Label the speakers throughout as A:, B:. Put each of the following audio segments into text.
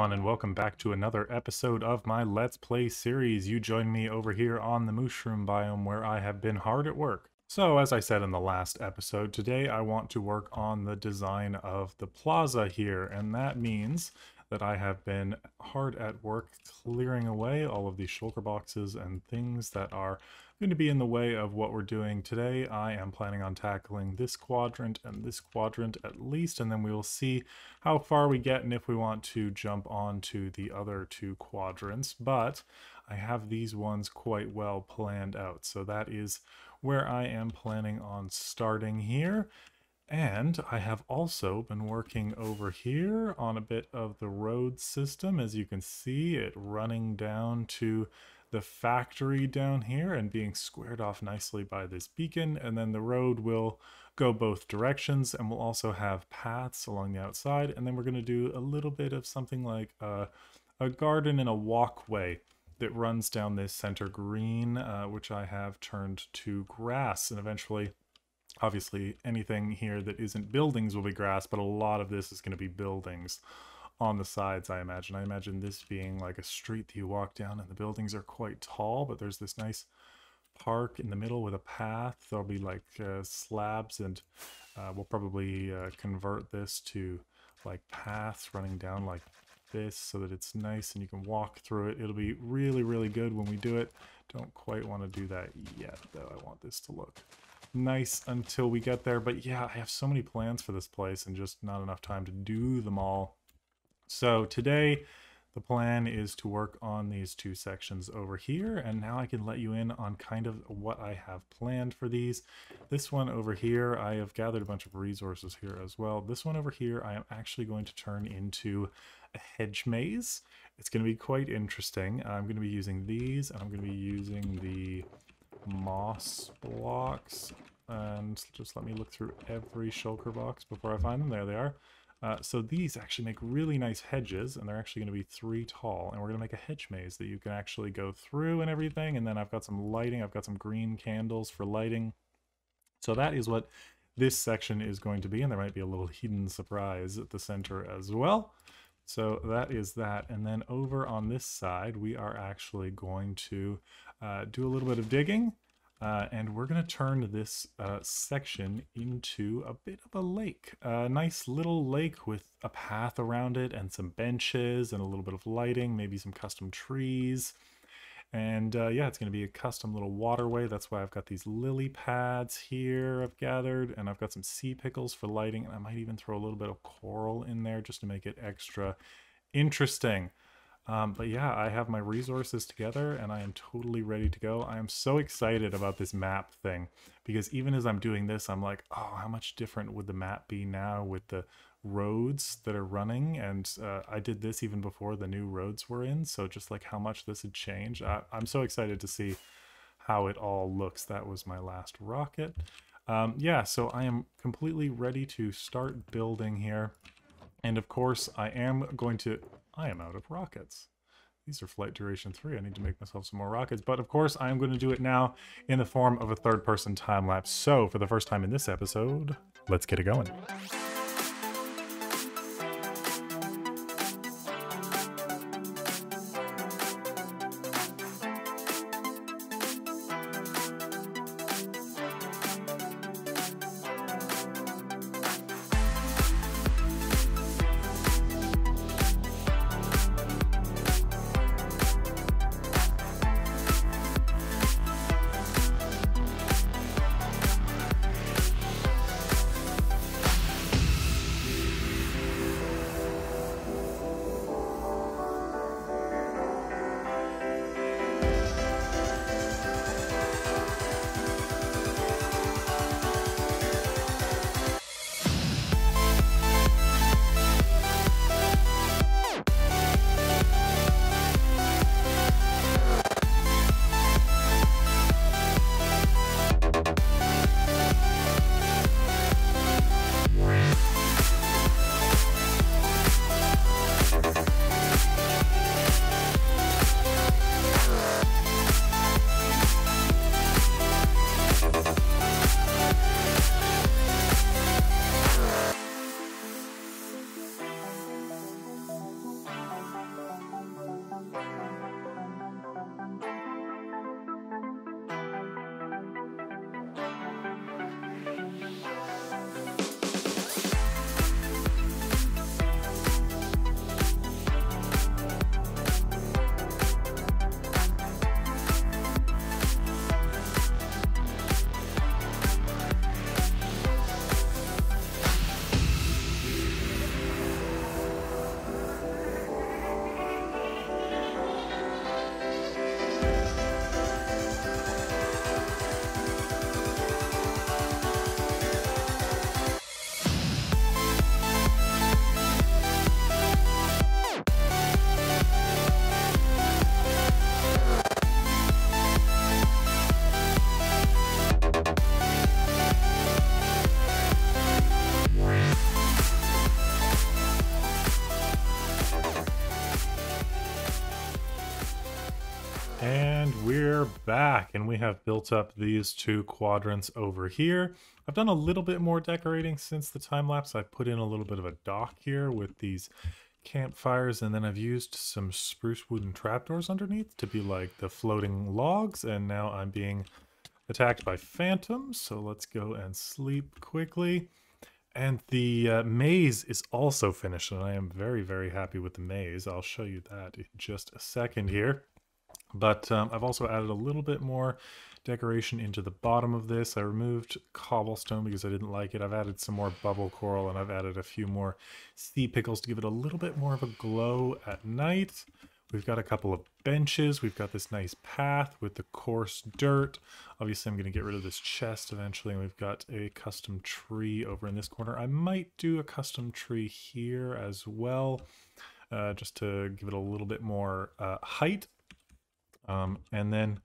A: everyone, and welcome back to another episode of my Let's Play series. You join me over here on the mushroom biome where I have been hard at work. So as I said in the last episode, today I want to work on the design of the plaza here, and that means that I have been hard at work clearing away all of these shulker boxes and things that are going to be in the way of what we're doing today. I am planning on tackling this quadrant and this quadrant at least, and then we will see how far we get and if we want to jump on to the other two quadrants. But I have these ones quite well planned out, so that is where I am planning on starting here. And I have also been working over here on a bit of the road system. As you can see, it running down to the factory down here and being squared off nicely by this beacon. And then the road will go both directions, and we'll also have paths along the outside. And then we're going to do a little bit of something like a garden and a walkway that runs down this center green, which I have turned to grass, and eventually, obviously, anything here that isn't buildings will be grass, but a lot of this is going to be buildings on the sides, I imagine. I imagine this being like a street that you walk down, and the buildings are quite tall, but there's this nice park in the middle with a path. There'll be like slabs, and we'll probably convert this to like paths running down like this so that it's nice and you can walk through it. It'll be really, really good when we do it. Don't quite want to do that yet, though. I want this to look nice until we get there. But yeah, I have so many plans for this place and just not enough time to do them all. So today the plan is to work on these two sections over here, and now I can let you in on kind of what I have planned for these. This one over here, I have gathered a bunch of resources here as well. This one over here I am actually going to turn into a hedge maze. It's going to be quite interesting. I'm going to be using these, and I'm going to be using the moss blocks, and just let me look through every shulker box before I find them. There they are. So these actually make really nice hedges, and they're actually going to be 3 tall, and we're going to make a hedge maze that you can actually go through and everything. And then I've got some lighting. I've got some green candles for lighting. So that is what this section is going to be, and there might be a little hidden surprise at the center as well. So that is that. And then over on this side, we are actually going to do a little bit of digging. And we're going to turn this section into a bit of a lake. A nice little lake with a path around it and some benches and a little bit of lighting, maybe some custom trees. And yeah, it's going to be a custom little waterway. That's why I've got these lily pads here I've gathered, and I've got some sea pickles for lighting. And I might even throw a little bit of coral in there just to make it extra interesting. But yeah, I have my resources together and I am totally ready to go. I am so excited about this map thing, because even as I'm doing this, I'm like, oh, how much different would the map be now with the roads that are running? And I did this even before the new roads were in, so just like how much this had changed. I'm so excited to see how it all looks. That was my last rocket. Yeah, so I am completely ready to start building here. And of course, I am out of rockets. These are flight duration 3. I need to make myself some more rockets. But of course, I am going to do it now in the form of a third-person time-lapse. So for the first time in this episode, let's get it going. back, and we have built up these two quadrants over here. I've done a little bit more decorating since the time lapse. I put in a little bit of a dock here with these campfires, and then I've used some spruce wood and trapdoors underneath to be like the floating logs, and now I'm being attacked by phantoms, so let's go and sleep quickly. And the maze is also finished, and I am very, very happy with the maze. I'll show you that in just a second here. But I've also added a little bit more decoration into the bottom of this. I removed cobblestone because I didn't like it. I've added some more bubble coral, and I've added a few more sea pickles to give it a little bit more of a glow at night. We've got a couple of benches. We've got this nice path with the coarse dirt. Obviously, I'm going to get rid of this chest eventually. And we've got a custom tree over in this corner. I might do a custom tree here as well, just to give it a little bit more height. And then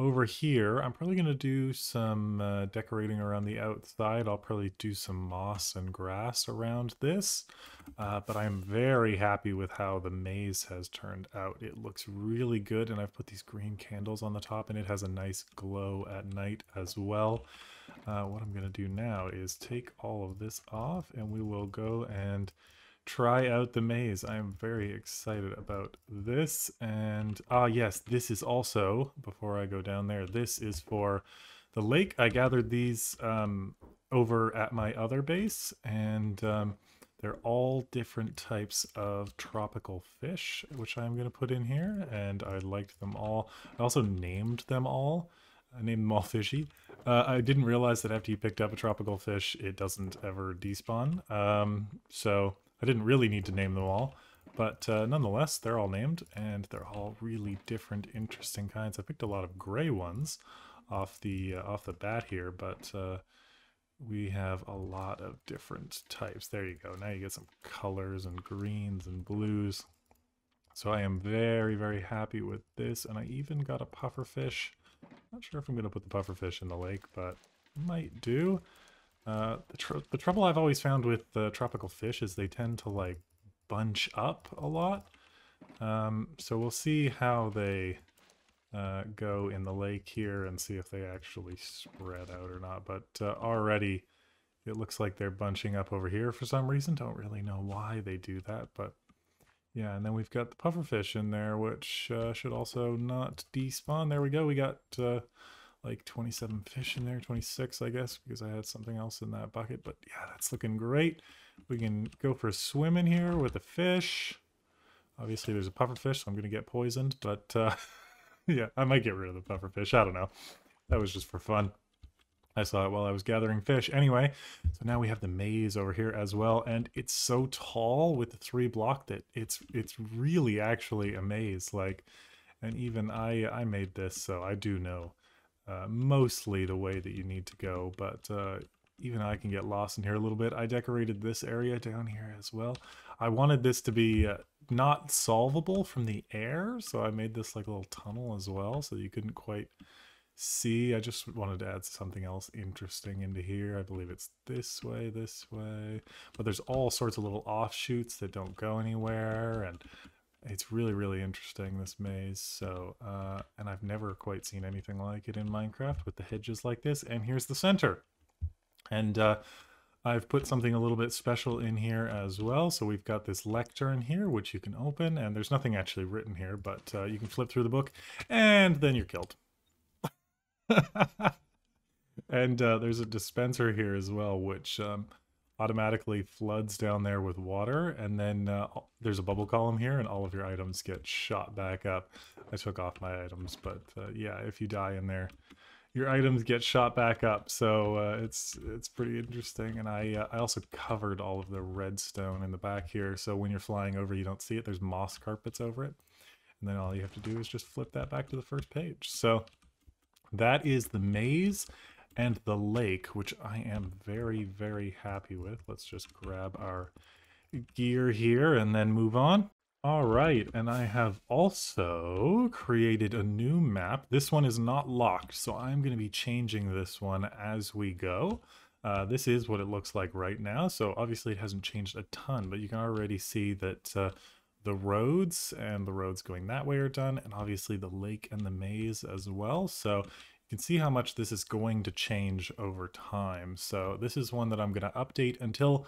A: over here, I'm probably going to do some decorating around the outside. I'll probably do some moss and grass around this. But I'm very happy with how the maze has turned out. It looks really good, and I've put these green candles on the top, and it has a nice glow at night as well. What I'm going to do now is take all of this off, and we will go and try out the maze. I am very excited about this. And yes, this is also, before I go down there, this is for the lake. I gathered these over at my other base, and they're all different types of tropical fish, which I'm going to put in here, and I liked them all. I also named them all. I named them all fishy. I didn't realize that after you picked up a tropical fish, it doesn't ever despawn. So I didn't really need to name them all, but nonetheless, they're all named, and they're all really different, interesting kinds. I picked a lot of gray ones off the bat here, but we have a lot of different types. There you go. Now you get some colors and greens and blues. So I am very, very happy with this, and I even got a pufferfish. Not sure if I'm going to put the pufferfish in the lake, but might do. The trouble I've always found with tropical fish is they tend to like bunch up a lot. So we'll see how they go in the lake here and see if they actually spread out or not. But already it looks like they're bunching up over here for some reason. Don't really know why they do that, but yeah. And then we've got the pufferfish in there, which should also not despawn. There we go. We got like 27 fish in there, 26 I guess, because I had something else in that bucket. But yeah, that's looking great. We can go for a swim in here with the fish. Obviously there's a pufferfish, so I'm gonna get poisoned, but yeah, I might get rid of the pufferfish. I don't know, that was just for fun. I saw it while I was gathering fish. Anyway, so now we have the maze over here as well, and it's so tall with the 3 block that it's really actually a maze. Like, and even I made this, so I do know mostly the way that you need to go, but even I can get lost in here a little bit. I decorated this area down here as well. I wanted this to be not solvable from the air, so I made this like a little tunnel as well, so you couldn't quite see. I just wanted to add something else interesting into here. I believe it's this way, but there's all sorts of little offshoots that don't go anywhere, and it's really, really interesting, this maze. So, and I've never quite seen anything like it in Minecraft with the hedges like this. And here's the center. And I've put something a little bit special in here as well. So we've got this lectern here, which you can open, and there's nothing actually written here, but you can flip through the book, and then you're killed. And there's a dispenser here as well, which automatically floods down there with water, and then there's a bubble column here, and all of your items get shot back up. I took off my items, but yeah, if you die in there, your items get shot back up. So it's pretty interesting. And I also covered all of the redstone in the back here, so when you're flying over, you don't see it. There's moss carpets over it, and then all you have to do is just flip that back to the first page. So that is the maze and the lake, which I am very, very happy with. Let's just grab our gear here and then move on. All right, and I have also created a new map. This one is not locked, so I'm going to be changing this one as we go. This is what it looks like right now, so obviously it hasn't changed a ton, but you can already see that the the roads, and the roads going that way are done, and obviously the lake and the maze as well. So you can see how much this is going to change over time. So this is one that I'm going to update until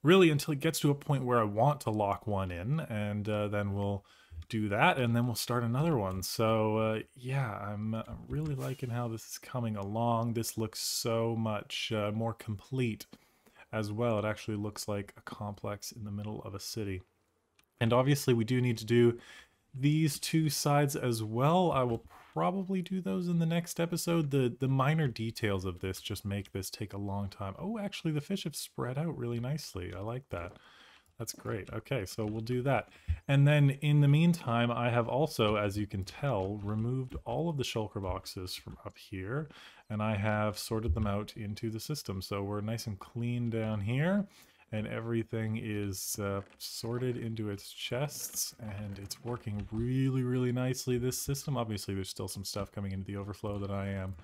A: it gets to a point where I want to lock one in, and then we'll do that, and then we'll start another one. So yeah, I'm really liking how this is coming along. This looks so much more complete as well. It actually looks like a complex in the middle of a city. And obviously we do need to do these two sides as well. I will probably do those in the next episode. The minor details of this just make this take a long time. Oh, actually the fish have spread out really nicely. I like that. That's great. Okay, so we'll do that. And then in the meantime, I have also, as you can tell, removed all of the shulker boxes from up here, and I have sorted them out into the system. So we're nice and clean down here, and everything is sorted into its chests, and it's working really, really nicely, this system. Obviously, there's still some stuff coming into the overflow that I am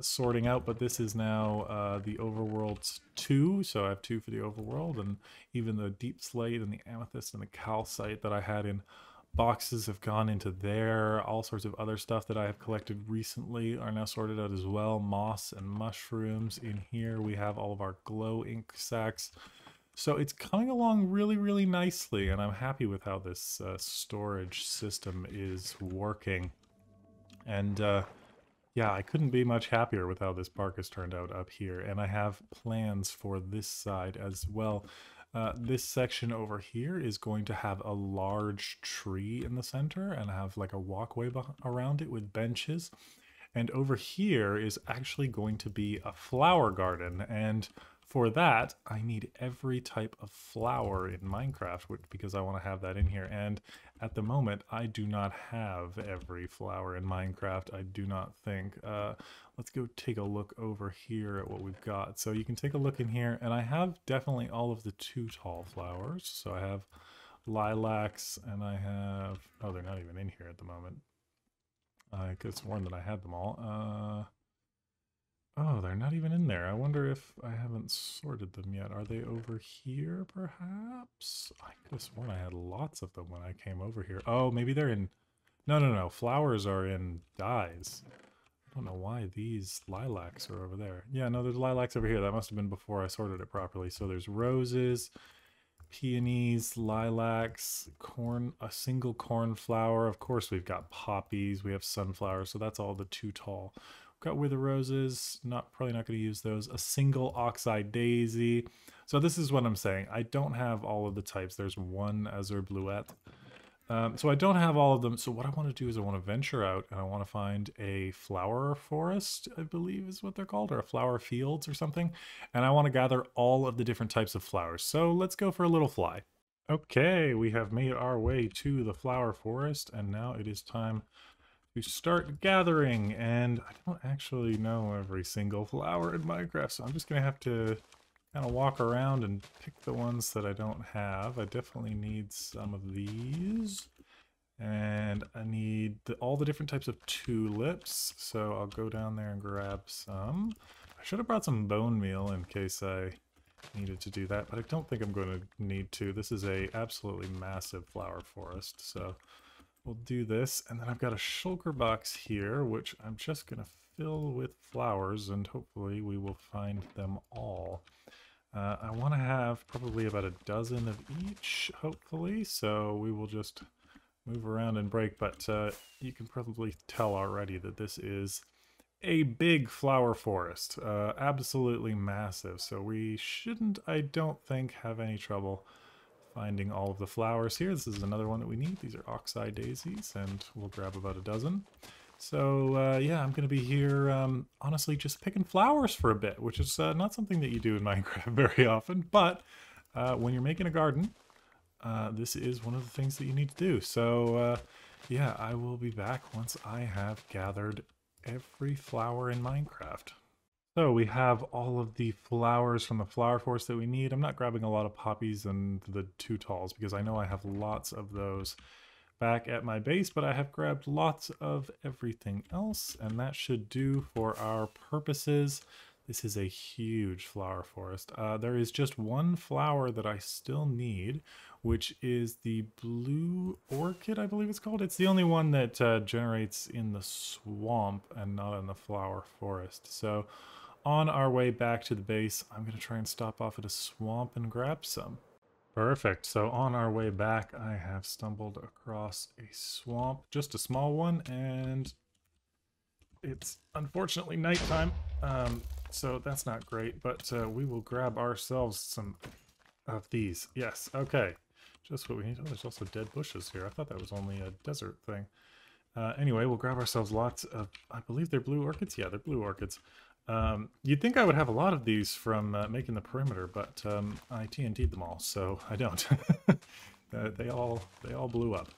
A: sorting out, but this is now the overworlds 2, so I have 2 for the overworld, and even the deep slate and the amethyst and the calcite that I had in boxes have gone into there. All sorts of other stuff that I have collected recently are now sorted out as well. Moss and mushrooms. In here we have all of our glow ink sacks. So it's coming along really, really nicely, and I'm happy with how this storage system is working. And yeah, I couldn't be much happier with how this park has turned out up here, and I have plans for this side as well. This section over here is going to have a large tree in the center and have like a walkway around it with benches. And over here is actually going to be a flower garden, and for that, I need every type of flower in Minecraft because I want to have that in here. And at the moment, I do not have every flower in Minecraft, I do not think. Let's go take a look over here at what we've got. So you can take a look in here, and I have definitely all of the 2 tall flowers. So I have lilacs, and I have... oh, they're not even in here at the moment. I could have sworn that I had them all. Oh, they're not even in there. I wonder if I haven't sorted them yet. Are they over here, perhaps? I could have sworn I had lots of them when I came over here. Oh, maybe they're in... No. Flowers are in dyes. I don't know why these lilacs are over there. Yeah, no, there's lilacs over here. That must have been before I sorted it properly. So there's roses, peonies, lilacs, corn, a single cornflower. Of course, we've got poppies. We have sunflowers. So that's all the 2 tall. Got wither roses, probably not going to use those. A single oxeye daisy. So this is what I'm saying. I don't have all of the types. There's 1 azure bluette. So I don't have all of them. So what I want to do is I want to venture out and I want to find a flower forest, I believe is what they're called, or a flower fields or something. And I want to gather all of the different types of flowers. So let's go for a little fly. Okay, we have made our way to the flower forest, and now it is time to start gathering. And I don't actually know every single flower in Minecraft, so I'm just gonna have to kind of walk around and pick the ones that I don't have. I definitely need some of these, and I need all the different types of tulips, so I'll go down there and grab some. I should have brought some bone meal in case I needed to do that, but I don't think I'm going to need to. This is a absolutely massive flower forest, so we'll do this. And then I've got a shulker box here, which I'm just going to fill with flowers, and hopefully we will find them all. I want to have probably about a dozen of each, hopefully, so we will just move around and break, but you can probably tell already that this is a big flower forest, absolutely massive, so we shouldn't, I don't think, have any trouble finding all of the flowers here. This is another one that we need. These are oxeye daisies, and we'll grab about a dozen. So yeah, I'm going to be here, honestly, just picking flowers for a bit, which is not something that you do in Minecraft very often, but when you're making a garden, this is one of the things that you need to do. So yeah, I will be back once I have gathered every flower in Minecraft. So we have all of the flowers from the flower forest that we need. I'm not grabbing a lot of poppies and the 2 talls because I know I have lots of those back at my base, but I have grabbed lots of everything else, and that should do for our purposes. This is a huge flower forest. There is just one flower that I still need, which is the blue orchid, I believe it's called. It's the only one that generates in the swamp and not in the flower forest. So on our way back to the base, I'm going to try and stop off at a swamp and grab some. Perfect. So on our way back, I have stumbled across a swamp, just a small one, and it's unfortunately nighttime, so that's not great, but we will grab ourselves some of these. Yes, okay. Just what we need. Oh, there's also dead bushes here. I thought that was only a desert thing. Anyway, we'll grab ourselves lots of, I believe they're blue orchids? Yeah, they're blue orchids. You'd think I would have a lot of these from making the perimeter, but I TNT'd them all, so I don't. They all blew up.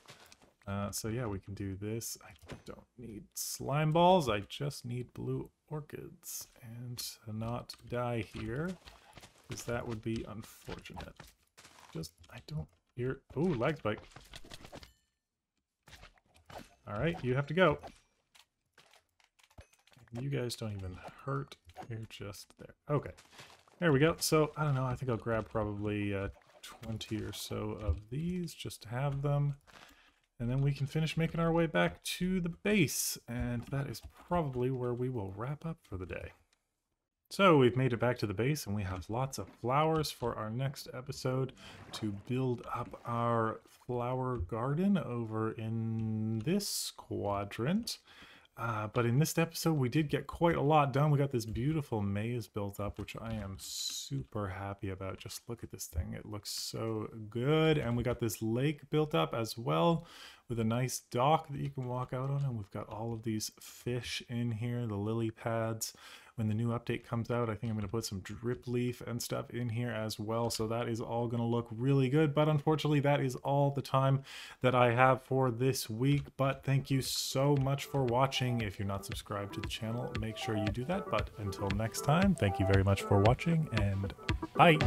A: So yeah, we can do this. I don't need slime balls, I just need blue orchids. And to not die here, because that would be unfortunate. I don't hear... Ooh, lag spike. Alright, you have to go. You guys don't even hurt. You're just there. Okay. There we go. So, I don't know. I think I'll grab probably 20 or so of these just to have them. And then we can finish making our way back to the base. And that is probably where we will wrap up for the day. So we've made it back to the base and we have lots of flowers for our next episode to build up our flower garden over in this quadrant. But in this episode, we did get quite a lot done. We got this beautiful maze built up, which I am super happy about. Just look at this thing. It looks so good. And we got this lake built up as well with a nice dock that you can walk out on. And we've got all of these fish in here, the lily pads. When the new update comes out, I think I'm going to put some drip leaf and stuff in here as well. So that is all going to look really good. But unfortunately, that is all the time that I have for this week. But thank you so much for watching. If you're not subscribed to the channel, make sure you do that. But until next time, thank you very much for watching and bye.